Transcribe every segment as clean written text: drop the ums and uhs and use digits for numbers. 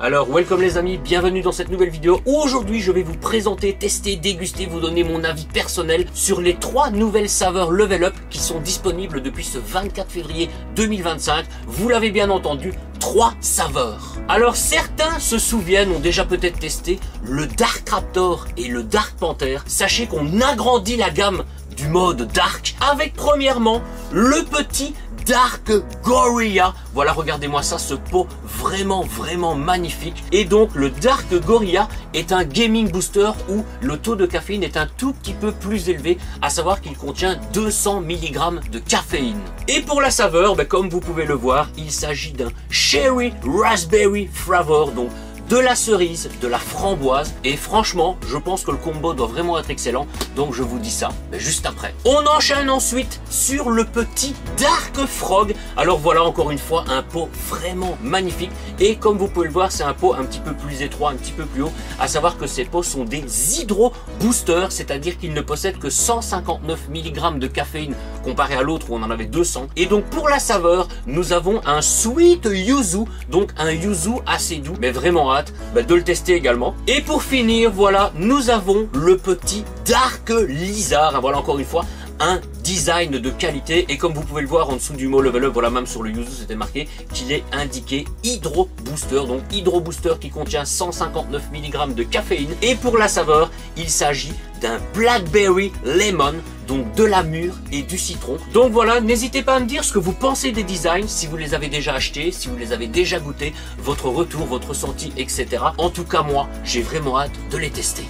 Alors, welcome les amis, bienvenue dans cette nouvelle vidéo. Aujourd'hui, je vais vous présenter, tester, déguster, vous donner mon avis personnel sur les 3 nouvelles saveurs Level Up qui sont disponibles depuis ce 24 février 2025. Vous l'avez bien entendu, 3 saveurs. Alors, certains se souviennent, ont déjà peut-être testé le Dark Raptor et le Dark Panther. Sachez qu'on agrandit la gamme du mode Dark avec premièrement le petit Dark Gorilla. Voilà, regardez-moi ça, ce pot vraiment magnifique. Et donc le Dark Gorilla est un gaming booster où le taux de caféine est un tout petit peu plus élevé, à savoir qu'il contient 200 mg de caféine. Et pour la saveur, comme vous pouvez le voir, il s'agit d'un Cherry Raspberry Flavor, donc de la cerise, de la framboise, et franchement je pense que le combo doit vraiment être excellent, donc je vous dis ça juste après. On enchaîne ensuite sur le petit Dark Frog. Alors voilà, encore une fois un pot vraiment magnifique, et comme vous pouvez le voir, c'est un pot un petit peu plus étroit, un petit peu plus haut, à savoir que ces pots sont des hydro boosters, c'est-à-dire qu'ils ne possèdent que 159 mg de caféine comparé à l'autre où on en avait 200. Et donc pour la saveur, nous avons un Sweet Yuzu, donc un yuzu assez doux, mais vraiment hâte de le tester également. Et pour finir, voilà, nous avons le petit Dark Lizard. Voilà, encore une fois un design de qualité, et comme vous pouvez le voir en dessous du mot Level Up, voilà, même sur le yuzu c'était marqué qu'il est indiqué Hydro Booster, donc Hydro Booster qui contient 159 mg de caféine. Et pour la saveur, il s'agit d'un Blackberry Lemon, donc de la mûre et du citron. Donc voilà, n'hésitez pas à me dire ce que vous pensez des designs, si vous les avez déjà achetés, si vous les avez déjà goûtés, votre retour, votre ressenti, etc. En tout cas, moi, j'ai vraiment hâte de les tester.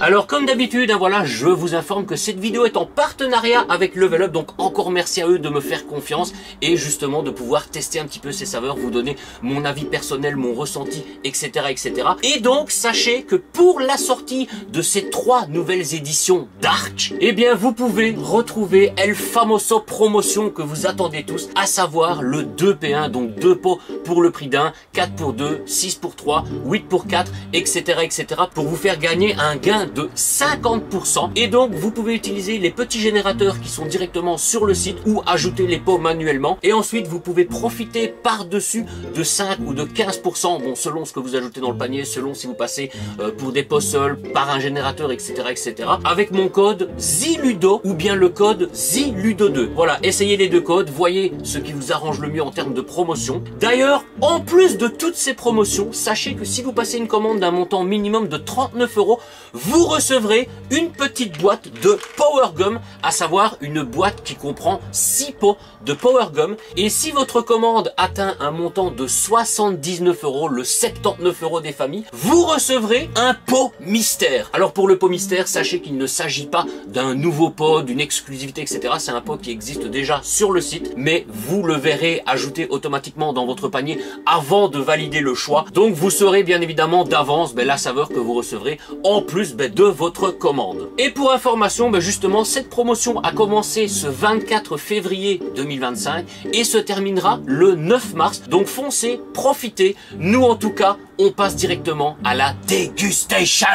Alors comme d'habitude, voilà, je vous informe que cette vidéo est en partenariat avec Level Up, donc encore merci à eux de me faire confiance et justement de pouvoir tester un petit peu ces saveurs, vous donner mon avis personnel, mon ressenti, etc. etc. Et donc sachez que pour la sortie de ces 3 nouvelles éditions Dark, eh bien vous pouvez retrouver El Famoso promotion que vous attendez tous, à savoir le 2P1, donc 2 pots pour le prix d'un, 4 pour 2, 6 pour 3, 8 pour 4, etc. etc. pour vous faire gagner un gain de 50%. Et donc vous pouvez utiliser les petits générateurs qui sont directement sur le site ou ajouter les pots manuellement, et ensuite vous pouvez profiter par dessus de 5 ou de 15%, bon, selon ce que vous ajoutez dans le panier, selon si vous passez pour des pots seuls, par un générateur, etc. etc. avec mon code ZILUDO ou bien le code ZILUDO2. Voilà, essayez les 2 codes, voyez ce qui vous arrange le mieux en termes de promotion. D'ailleurs, en plus de toutes ces promotions, sachez que si vous passez une commande d'un montant minimum de 39 €, vous recevrez une petite boîte de Power Gum, à savoir une boîte qui comprend 6 pots de Power Gum. Et si votre commande atteint un montant de 79 €, le 79 € des familles, vous recevrez un pot mystère. Alors pour le pot mystère, sachez qu'il ne s'agit pas d'un nouveau pot, d'une exclusivité, etc. C'est un pot qui existe déjà sur le site, mais vous le verrez ajouté automatiquement dans votre panier avant de valider le choix. Donc vous saurez bien évidemment d'avance la saveur que vous recevrez en plus de votre commande. Et pour information, justement, cette promotion a commencé ce 24 février 2025 et se terminera le 9 mars. Donc foncez, profitez. Nous en tout cas, on passe directement à la dégustation.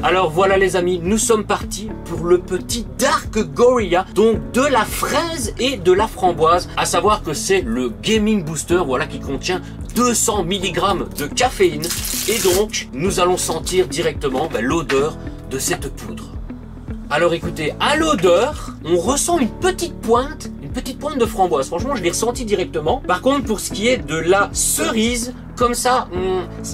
Alors voilà les amis, nous sommes partis pour le petit Dark Gorilla, donc de la fraise et de la framboise, à savoir que c'est le gaming booster, voilà, qui contient 200 mg de caféine. Et donc nous allons sentir directement l'odeur de cette poudre. Alors écoutez, à l'odeur, on ressent une petite pointe de framboise. Franchement, je l'ai ressenti directement. Par contre, pour ce qui est de la cerise, comme ça,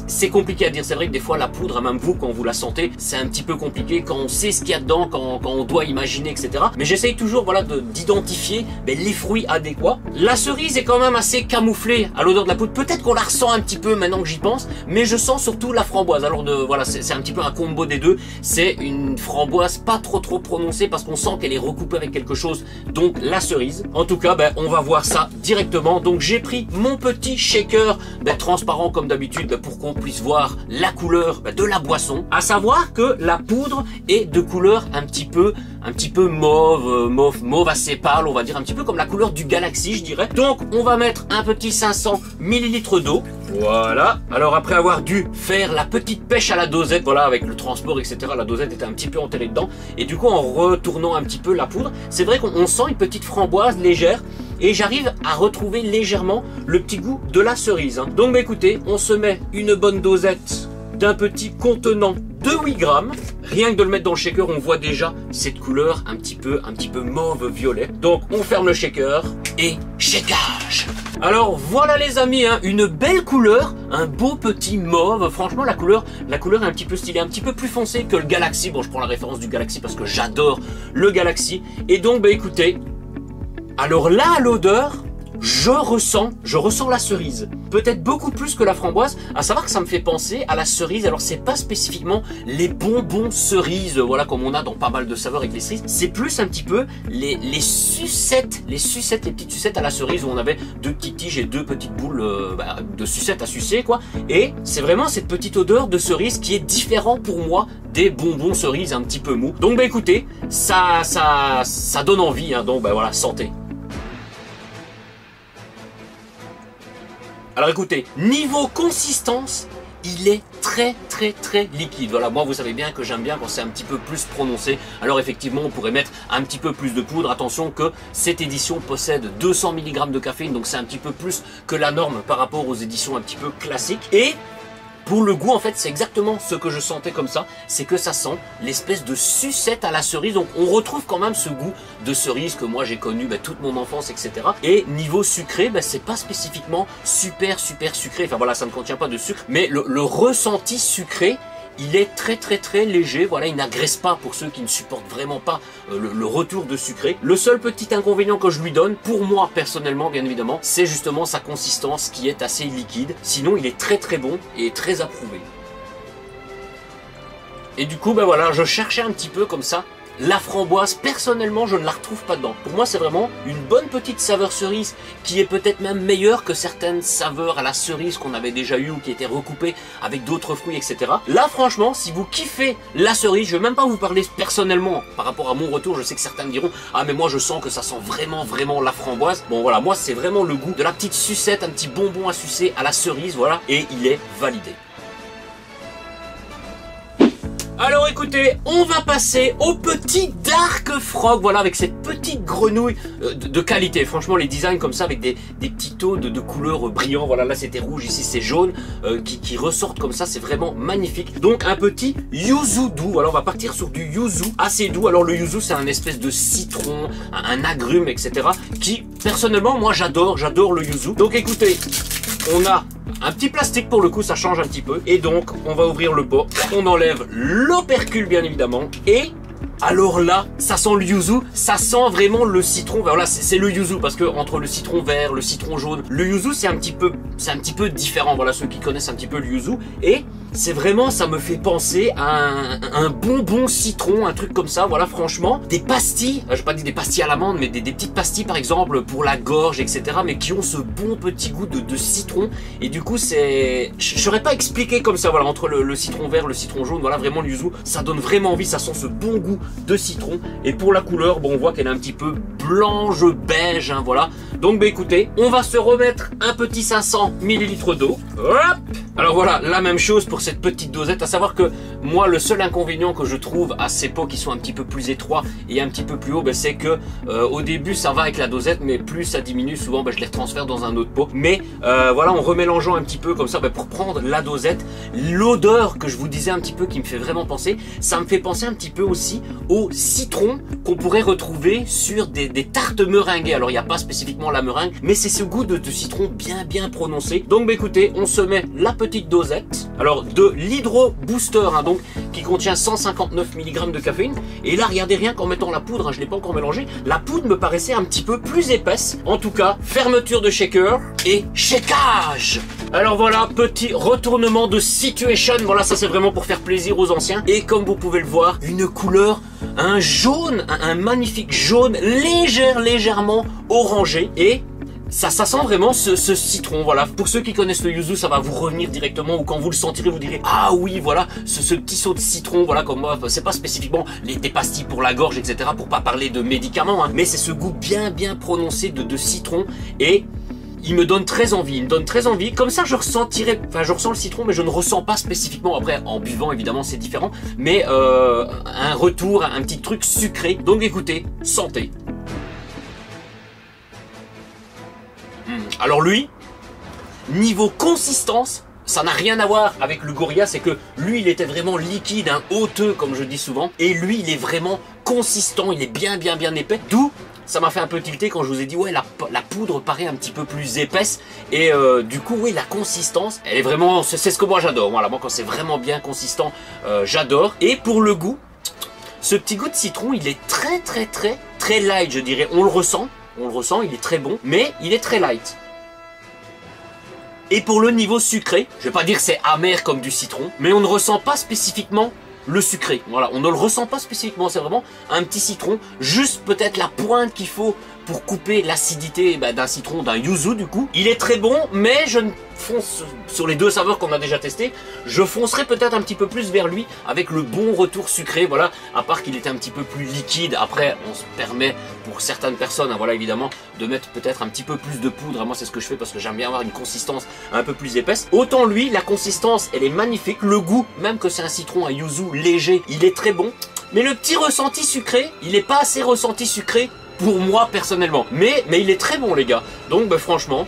c'est compliqué à dire. C'est vrai que des fois la poudre, même vous, quand vous la sentez, c'est un petit peu compliqué quand on sait ce qu'il y a dedans, quand on doit imaginer, etc. Mais j'essaye toujours, voilà, d'identifier les fruits adéquats. La cerise est quand même assez camouflée à l'odeur de la poudre. Peut-être qu'on la ressent un petit peu maintenant que j'y pense, mais je sens surtout la framboise. Alors voilà, c'est un petit peu un combo des deux. C'est une framboise pas trop prononcée parce qu'on sent qu'elle est recoupée avec quelque chose, donc la cerise. En tout cas, on va voir ça directement. Donc j'ai pris mon petit shaker transparent comme d'habitude pour qu'on puisse voir la couleur de la boisson. À savoir que la poudre est de couleur un petit peu un petit peu mauve assez pâle, on va dire un petit peu comme la couleur du Galaxy, je dirais. Donc on va mettre un petit 500 ml d'eau. Voilà. Alors après avoir dû faire la petite pêche à la dosette, voilà, avec le transport, etc., la dosette était un petit peu enterrée dedans. Et du coup, en retournant un petit peu la poudre, c'est vrai qu'on sent une petite framboise légère. Et j'arrive à retrouver légèrement le petit goût de la cerise. Hein. Donc bah, écoutez, on se met une bonne dosette d'un petit contenant de 8 grammes. Rien que de le mettre dans le shaker, on voit déjà cette couleur un petit peu mauve-violet. Donc on ferme le shaker et shakeage. Alors voilà les amis, hein, une belle couleur, un beau petit mauve. Franchement la couleur est un petit peu stylée, un petit peu plus foncée que le Galaxy. Bon, je prends la référence du Galaxy parce que j'adore le Galaxy. Et donc bah écoutez, alors là à l'odeur, je ressens la cerise. Peut-être beaucoup plus que la framboise, à savoir que ça me fait penser à la cerise. Alors c'est pas spécifiquement les bonbons cerises, voilà, comme on a dans pas mal de saveurs avec les cerises. C'est plus un petit peu les sucettes, les petites sucettes à la cerise où on avait 2 petites tiges et 2 petites boules de sucettes à sucer, quoi. Et c'est vraiment cette petite odeur de cerise qui est différent pour moi des bonbons cerises un petit peu mous. Donc bah écoutez, ça donne envie, hein, donc bah voilà, santé. Alors écoutez, niveau consistance, il est très liquide. Voilà, moi vous savez bien que j'aime bien quand c'est un petit peu plus prononcé. Alors effectivement, on pourrait mettre un petit peu plus de poudre. Attention que cette édition possède 200 mg de caféine, donc c'est un petit peu plus que la norme par rapport aux éditions un petit peu classiques. Et pour le goût, en fait, c'est exactement ce que je sentais comme ça, c'est que ça sent l'espèce de sucette à la cerise. Donc on retrouve quand même ce goût de cerise que moi j'ai connu toute mon enfance, etc. Et niveau sucré, c'est pas spécifiquement super sucré. Enfin voilà, ça ne contient pas de sucre, mais le ressenti sucré, il est très léger, voilà, il n'agresse pas pour ceux qui ne supportent vraiment pas le retour de sucré. Le seul petit inconvénient que je lui donne, pour moi personnellement bien évidemment, c'est justement sa consistance qui est assez liquide. Sinon il est très bon et très approuvé. Et du coup voilà, je cherchais un petit peu comme ça la framboise. Personnellement je ne la retrouve pas dedans. Pour moi c'est vraiment une bonne petite saveur cerise qui est peut-être même meilleure que certaines saveurs à la cerise qu'on avait déjà eu ou qui étaient recoupées avec d'autres fruits, etc. Là franchement, si vous kiffez la cerise, je vais même pas vous parler personnellement par rapport à mon retour. Je sais que certains me diront ah mais moi je sens que ça sent vraiment la framboise. Bon voilà, moi c'est vraiment le goût de la petite sucette, un petit bonbon à sucer à la cerise, voilà, et il est validé. Alors écoutez, on va passer au petit Dark Frog, voilà, avec cette petite grenouille de qualité. Franchement, les designs comme ça, avec des petits taux de couleurs brillants, voilà, là c'était rouge, ici c'est jaune, qui ressortent comme ça, c'est vraiment magnifique. Donc un petit yuzu doux, voilà, on va partir sur du yuzu assez doux. Alors le yuzu, c'est un espèce de citron, un agrume, etc. qui, personnellement, moi j'adore le yuzu. Donc écoutez, on a un petit plastique pour le coup, ça change un petit peu. Et donc, on va ouvrir le pot. On enlève l'opercule, bien évidemment. Et alors là, ça sent le yuzu, ça sent vraiment le citron. Voilà, c'est le yuzu parce que entre le citron vert, le citron jaune, le yuzu c'est un petit peu différent. Voilà, ceux qui connaissent un petit peu le yuzu. Et c'est vraiment, ça me fait penser à un bonbon citron, un truc comme ça. Voilà, franchement, des pastilles, je vais pas dire des pastilles à l'amande, mais des petites pastilles par exemple pour la gorge, etc. Mais qui ont ce bon petit goût de citron. Et du coup, c'est, je saurais pas expliquer comme ça. Voilà, entre le citron vert, le citron jaune, voilà, vraiment le yuzu, ça donne vraiment envie. Ça sent ce bon goût de citron. Et pour la couleur, bon, on voit qu'elle est un petit peu blanche beige, hein, voilà. Donc bah écoutez, on va se remettre un petit 500 ml d'eau. Hop. Alors voilà, la même chose pour cette petite dosette, à savoir que moi le seul inconvénient que je trouve à ces pots qui sont un petit peu plus étroits et un petit peu plus haut, c'est que au début ça va avec la dosette, mais plus ça diminue, souvent je les retransfère dans un autre pot. Mais voilà, en remélangeant un petit peu comme ça, pour prendre la dosette, l'odeur que je vous disais un petit peu qui me fait vraiment penser, ça me fait penser un petit peu aussi au citron qu'on pourrait retrouver sur des tartes meringuées. Alors il n'y a pas spécifiquement la meringue, mais c'est ce goût de citron bien prononcé. Donc écoutez, on se met la petite dosette, alors de l'Hydro Booster, hein, donc qui contient 159 mg de caféine. Et là regardez, rien qu'en mettant la poudre, hein, je l'ai pas encore mélangé, la poudre me paraissait un petit peu plus épaisse. En tout cas, fermeture de shaker et shakeage. Alors voilà, petit retournement de situation. Voilà, ça c'est vraiment pour faire plaisir aux anciens. Et comme vous pouvez le voir, une couleur, un jaune, un magnifique jaune légèrement orangé. Et Ça sent vraiment ce citron, voilà. Pour ceux qui connaissent le yuzu, ça va vous revenir directement, ou quand vous le sentirez, vous direz, ah oui, voilà, ce petit saut de citron, voilà, comme moi, c'est pas spécifiquement des pastilles pour la gorge, etc., pour pas parler de médicaments, hein, mais c'est ce goût bien prononcé de citron, et il me donne très envie, il me donne très envie. Comme ça, je ressens le citron, mais je ne ressens pas spécifiquement. Après, en buvant, évidemment, c'est différent, mais un retour, un petit truc sucré. Donc écoutez, santé. Alors lui, niveau consistance, ça n'a rien à voir avec le Gorilla, c'est que lui, il était vraiment liquide, hein, hauteux, comme je dis souvent, et lui, il est vraiment consistant, il est bien épais, d'où ça m'a fait un peu tilter quand je vous ai dit, ouais, la poudre paraît un petit peu plus épaisse, et du coup, oui, la consistance, elle est vraiment, c'est ce que moi j'adore, voilà, moi quand c'est vraiment bien consistant, j'adore, et pour le goût, ce petit goût de citron, il est très light, je dirais, on le ressent, il est très bon, mais il est très light. Et pour le niveau sucré, je vais pas dire que c'est amer comme du citron, mais on ne ressent pas spécifiquement le sucré. Voilà, on ne le ressent pas spécifiquement, c'est vraiment un petit citron, juste peut-être la pointe qu'il faut pour couper l'acidité d'un citron, d'un yuzu du coup. Il est très bon, mais je ne fonce sur les deux saveurs qu'on a déjà testé, je foncerai peut-être un petit peu plus vers lui avec le bon retour sucré, voilà, à part qu'il était un petit peu plus liquide. Après, on se permet pour certaines personnes, hein, voilà, évidemment, de mettre peut-être un petit peu plus de poudre. Moi, c'est ce que je fais parce que j'aime bien avoir une consistance un peu plus épaisse. Autant lui, la consistance, elle est magnifique. Le goût, même que c'est un citron, un yuzu léger, il est très bon. Mais le petit ressenti sucré, il n'est pas assez ressenti sucré pour moi personnellement. Mais il est très bon, les gars. Donc, franchement,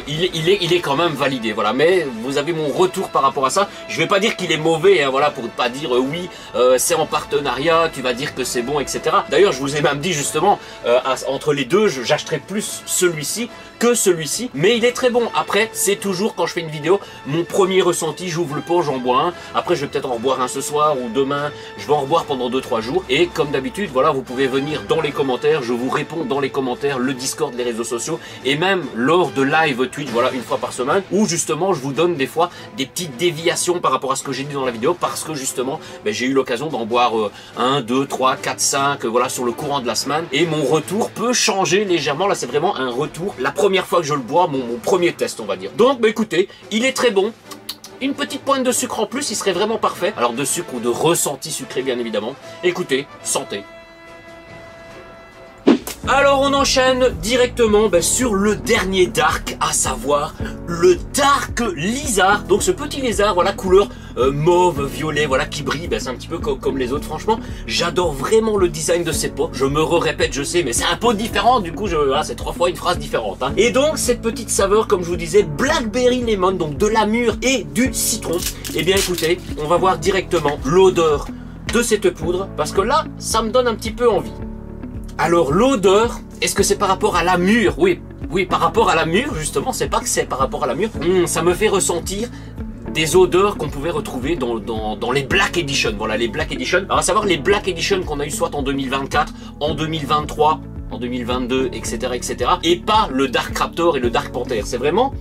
il est quand même validé, voilà. Mais vous avez mon retour par rapport à ça. Je vais pas dire qu'il est mauvais, hein, voilà, pour ne pas dire oui, c'est en partenariat, tu vas dire que c'est bon, etc. D'ailleurs, je vous ai même dit justement, entre les deux, j'achèterai plus celui-ci que celui-ci, mais il est très bon. Après, c'est toujours quand je fais une vidéo, mon premier ressenti, j'ouvre le pot, j'en bois un. Après, je vais peut-être en reboire un ce soir ou demain, je vais en reboire pendant 2-3 jours. Et comme d'habitude, voilà, vous pouvez venir dans les commentaires, je vous réponds dans les commentaires, le Discord, les réseaux sociaux, et même lors de live Twitch, voilà, une fois par semaine, où justement, je vous donne des fois des petites déviations par rapport à ce que j'ai dit dans la vidéo, parce que justement, j'ai eu l'occasion d'en boire 1, 2, 3, 4, 5, voilà, sur le courant de la semaine, et mon retour peut changer légèrement. Là, c'est vraiment un retour. La première fois que je le bois, mon premier test, on va dire. Donc, écoutez, il est très bon. Une petite pointe de sucre en plus, il serait vraiment parfait. Alors, de sucre ou de ressenti sucré, bien évidemment. Écoutez, santé. Alors on enchaîne directement sur le dernier Dark, à savoir le Dark Lizard. Donc ce petit lézard, voilà, couleur mauve, violet, voilà, qui brille, c'est un petit peu comme les autres. Franchement, j'adore vraiment le design de ces pots. Je me répète, je sais, mais c'est un pot différent, du coup, voilà, c'est 3 fois une phrase différente, hein. Et donc cette petite saveur, comme je vous disais, Blackberry Lemon, donc de la mûre et du citron. Et bien écoutez, on va voir directement l'odeur de cette poudre, parce que là, ça me donne un petit peu envie. Alors l'odeur, est-ce que c'est par rapport à la mûre? Oui, par rapport à la mûre, justement, c'est pas que c'est par rapport à la mûre. Ça me fait ressentir des odeurs qu'on pouvait retrouver dans les Black Edition. Voilà, les Black Edition. Alors à savoir les Black Edition qu'on a eu soit en 2024, en 2023, en 2022, etc., et pas le Dark Raptor et le Dark Panther. C'est vraiment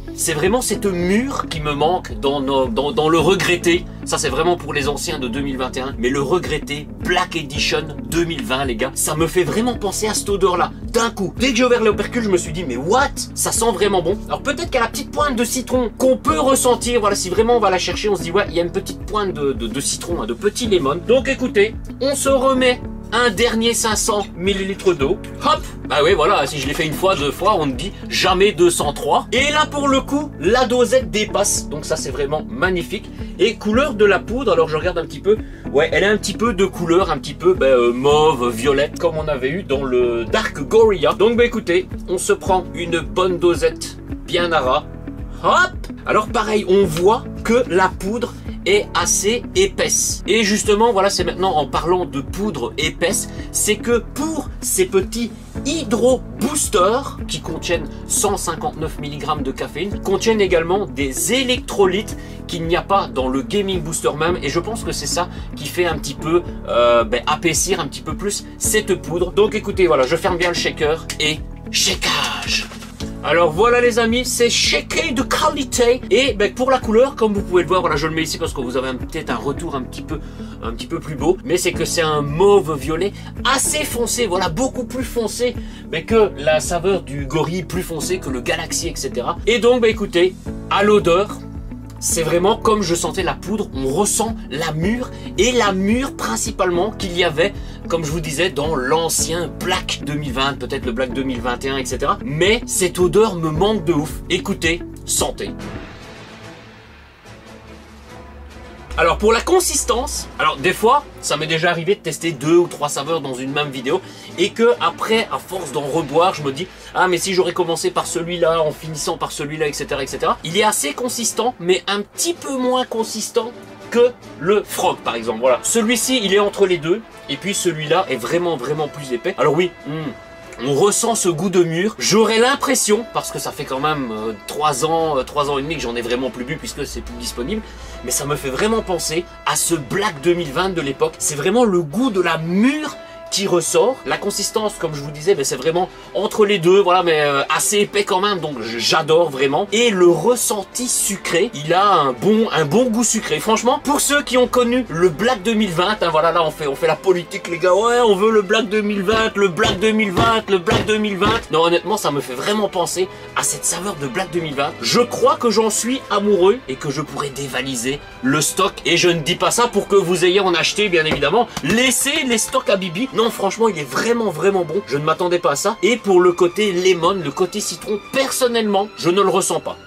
cette mûre qui me manque dans le regretté. Ça, c'est vraiment pour les anciens de 2021, mais le regretté Black Edition 2020, les gars, ça me fait vraiment penser à cette odeur-là. D'un coup, dès que j'ai ouvert l'opercule, je me suis dit, mais what? Ça sent vraiment bon. Alors peut-être qu'à la petite pointe de citron qu'on peut ressentir, voilà, si vraiment on va la chercher, on se dit, ouais, il y a une petite pointe de citron, hein, de petit lemon. Donc écoutez, on se remet un dernier 500 ml d'eau. Hop, bah oui, voilà, si je l'ai fait une fois, 2 fois, on ne dit jamais 203. Et là, pour le coup, la dosette dépasse. Donc ça, c'est vraiment magnifique. Et couleur de la poudre, alors je regarde un petit peu. Ouais, elle a un petit peu de couleur, un petit peu mauve, violette, comme on avait eu dans le Dark Gorilla. Donc écoutez, on se prend une bonne dosette bien à ras. Hop. Alors pareil, on voit que la poudre est assez épaisse. Et justement, voilà, c'est maintenant en parlant de poudre épaisse, c'est que pour ces petits Hydro Boosters qui contiennent 159 mg de caféine, contiennent également des électrolytes qu'il n'y a pas dans le Gaming Booster même, et je pense que c'est ça qui fait un petit peu épaissir un petit peu plus cette poudre. Donc écoutez, voilà, je ferme bien le shaker et shakeage. Alors voilà les amis, c'est shaké de qualité. Et ben, pour la couleur, comme vous pouvez le voir, voilà, je le mets ici parce que vous avez peut-être un retour un petit peu plus beau. Mais c'est que c'est un mauve violet assez foncé, voilà, beaucoup plus foncé, mais que la saveur du gorille, plus foncé que le Galaxy, etc. Et donc ben, écoutez, à l'odeur, c'est vraiment comme je sentais la poudre, on ressent la mûre, et la mûre principalement qu'il y avait, comme je vous disais, dans l'ancien Black 2020, peut-être le Black 2021, etc. Mais cette odeur me manque de ouf. Écoutez, sentez. Alors pour la consistance, alors des fois, ça m'est déjà arrivé de tester 2 ou 3 saveurs dans une même vidéo et que après, à force d'en reboire, je me dis ah mais si j'aurais commencé par celui-là en finissant par celui-là, etc., etc. Il est assez consistant, mais un petit peu moins consistant que le Frog par exemple. Voilà, celui-ci il est entre les deux et puis celui-là est vraiment plus épais. Alors oui. On ressent ce goût de mûr. J'aurais l'impression, parce que ça fait quand même 3 ans et demi que j'en ai vraiment plus bu puisque c'est plus disponible, mais ça me fait vraiment penser à ce Black 2020 de l'époque. C'est vraiment le goût de la mûre qui ressort. La consistance, comme je vous disais, ben c'est vraiment entre les deux, voilà, mais assez épais quand même, donc j'adore vraiment. Et le ressenti sucré, il a un bon goût sucré. Franchement, pour ceux qui ont connu le Black 2020, hein, voilà, là on fait la politique les gars, ouais, on veut le Black 2020, le Black 2020, le Black 2020. Non, honnêtement, ça me fait vraiment penser à cette saveur de Black 2020. Je crois que j'en suis amoureux et que je pourrais dévaliser le stock. Et je ne dis pas ça pour que vous ayez en acheté, bien évidemment. Laissez les stocks à Bibi. Non, franchement, il est vraiment bon. Je ne m'attendais pas à ça. Et pour le côté lemon, le côté citron, personnellement, je ne le ressens pas.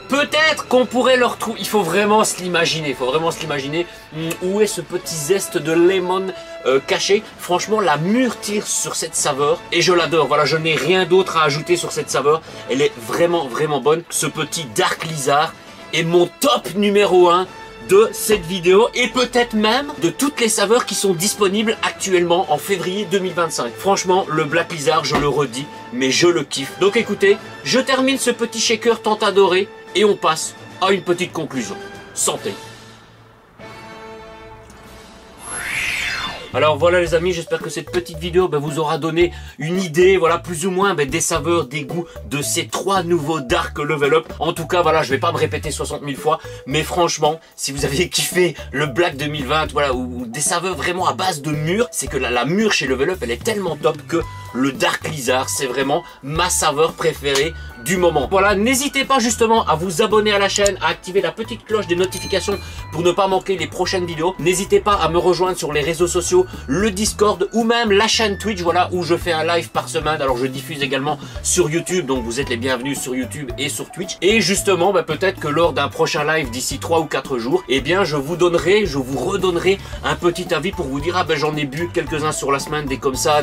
Peut-être qu'on pourrait le retrouver. Il faut vraiment se l'imaginer. Où est ce petit zeste de lemon caché? Franchement, la mûre tire sur cette saveur et je l'adore. Voilà, je n'ai rien d'autre à ajouter sur cette saveur. Elle est vraiment bonne. Ce petit Dark Lizard est mon top numéro 1 de cette vidéo et peut-être même de toutes les saveurs qui sont disponibles actuellement en février 2025. Franchement, le Black Lizard, je le redis, mais je le kiffe. Donc écoutez, je termine ce petit shaker tant adoré et on passe à une petite conclusion. Santé! Alors voilà les amis, j'espère que cette petite vidéo vous aura donné une idée, voilà, plus ou moins des saveurs, des goûts de ces 3 nouveaux Dark Level Up. En tout cas, voilà, je vais pas me répéter 60 000 fois, mais franchement, si vous avez kiffé le Black 2020, voilà, ou des saveurs vraiment à base de mûre, c'est que la mûre chez Level Up, elle est tellement top que le Dark Lizard, c'est vraiment ma saveur préférée du moment. Voilà, n'hésitez pas justement à vous abonner à la chaîne, à activer la petite cloche des notifications pour ne pas manquer les prochaines vidéos. N'hésitez pas à me rejoindre sur les réseaux sociaux, le Discord ou même la chaîne Twitch, voilà, où je fais un live par semaine. Alors je diffuse également sur YouTube, donc vous êtes les bienvenus sur YouTube et sur Twitch. Et justement, peut-être que lors d'un prochain live d'ici 3 ou 4 jours, eh bien je vous redonnerai un petit avis pour vous dire ah j'en ai bu quelques-uns sur la semaine, des comme ça.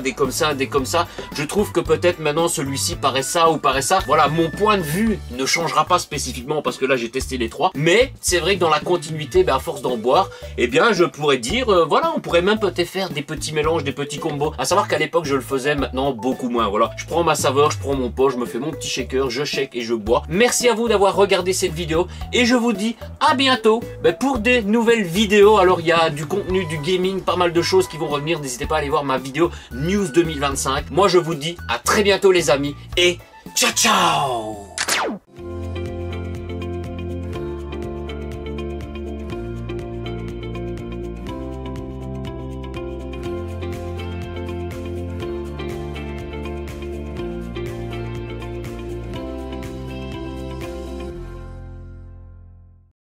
Je trouve que peut-être maintenant celui-ci paraît ça ou paraît ça. Voilà, mon point de vue ne changera pas spécifiquement parce que là j'ai testé les 3. Mais c'est vrai que dans la continuité, à force d'en boire, eh bien je pourrais dire, voilà, on pourrait même peut-être faire des petits mélanges, des petits combos. À savoir qu'à l'époque je le faisais, maintenant beaucoup moins. Voilà, je prends ma saveur, je prends mon pot, je me fais mon petit shaker, je shake et je bois. Merci à vous d'avoir regardé cette vidéo et je vous dis à bientôt pour des nouvelles vidéos. Alors il y a du contenu, du gaming, pas mal de choses qui vont revenir. N'hésitez pas à aller voir ma vidéo News 2025. Moi je vous dis à très bientôt les amis et ciao ciao.